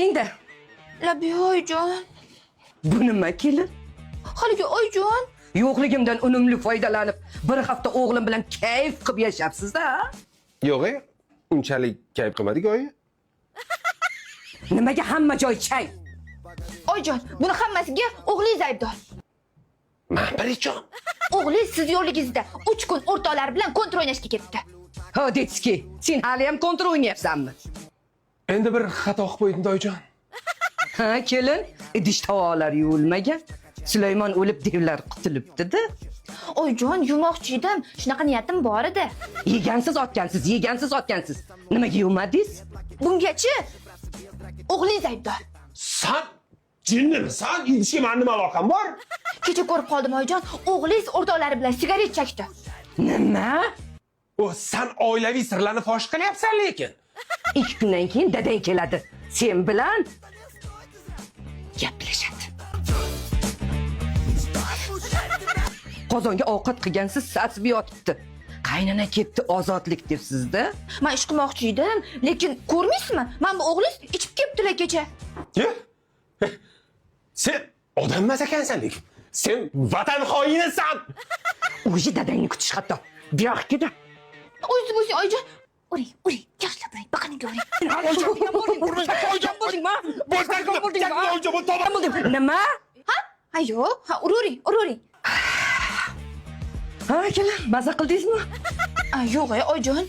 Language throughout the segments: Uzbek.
kiyingda. Labi oyijon. Bu nima kelin? Haligi oyijon. Yo'qligimdan unumli foydalanib, bir hafta o'g'lim bilan kayf qilib yashapsiz-da. Yo'q, unchalik kayf qilmadik, oyi. Nimaga hamma joy chay? Oyijon, buni hammasiga o'g'lingiz aybdor. Men parichon. O'g'lingiz siz yo'qligingizda 3 kun o'rtoqlar bilan kontr o'ynashga ketdi. Ha, detski, sen hali ham kontr o'ynayapsanmi? Endi bir xato qilib qo'ydim, oyijon. Ha, kelin, idish tovoqlar yuvilmagan. Sulaymon o'lib devlar qutulibdi-da. Oyijon, yumoqchi edim. Shunaqa niyatim bor edi. Yegansiz otgansiz. Nimaga yumadingiz? Bungacha o'g'lingiz aybdor. Sen jinnimisan? Idishga men nima aloqam bor? Kecha ko'rib qoldim oyijon, o'g'lingiz o'rtoqlari bilan sigaret chekdi. Nima? O, sen oilaviy sirlarni fosh qilyapsan lekin. 2 kundan keyin dadang keladi. Sen bilan gaplashadi. Qozonga ovqat qilgansiz sasib yotibdi. Qaynana ketdi ozodlik debsiz-da. Men ish qilmoqchi edim, lekin ko'rmaysizmi? Men bu o'g'lingiz ichib ketdilar kecha. Sen odam emas ekansan lekin. Sen vatan xoinisan. O'zi dadangni kutish xato. Buyoqda. O'zingiz bo'lsin oyijon. Uring, yaxshilab uring, baqaninga uring. Nima? Ha, yo'q, ururing. Ha, kelin, maza qildingizmi? Yo'q, oyijon.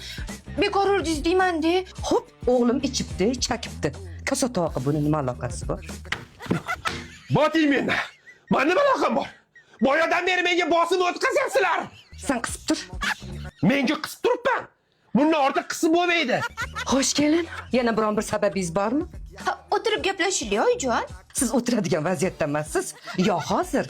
Bekor urdingiz deyman-da. Xo'p, o'g'lim ichibdi, chakibdi. Kosa tovoqqa buni nima aloqasi bor? Boting menda. Men nima aloqam bor? Boyadan beri menga bosim o'tkazyapsizlar. Sen qisib tur. Menga qisib turibman. Bundan ortiq qisib bo'lmaydi. Xo'sh, kelin, yana biron bir sababingiz bormi? Ha, o'tirib gaplashaylik oyijon. Siz o'tiradigan vaziyatda emassiz. Yo hozir,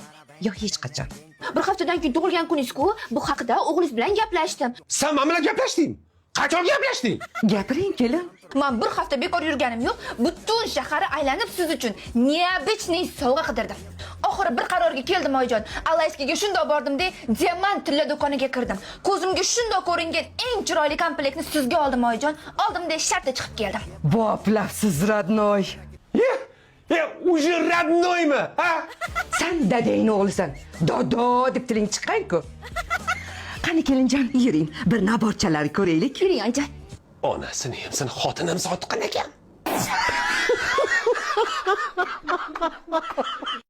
yo hech qachon. Bir haftadan keyin tug'ilgan kuningiz-ku, bu haqida o'g'lingiz bilan gaplashdim. Sen men bilan gaplashding. Qachon gaplashding? Gapiring, kelin. Men bir hafta bekor yurganim yo'q. Butun shaharni aylanib siz uchun neobычный sovg'a qidirdim. Oxiri bir qarorga keldim oyijon. Alayskaga shundoq bordim-da, diamant tilla do'koniga kirdim. Ko'zimga shundoq ko'ringan eng chiroyli komplektni sizga oldim oyijon. Oldim-da shartta chiqib keldim. Boplabsiz, radnoy. Уже родной-mi? Ha? Sen dadangni o'g'lisan. Dodo deb tiling chiqqan-ku. Qani kelinjon, yuring. Bir naborchalar ko'raylik. Yuring oyijon. Onasini ham sen xotinim sotqan ekan.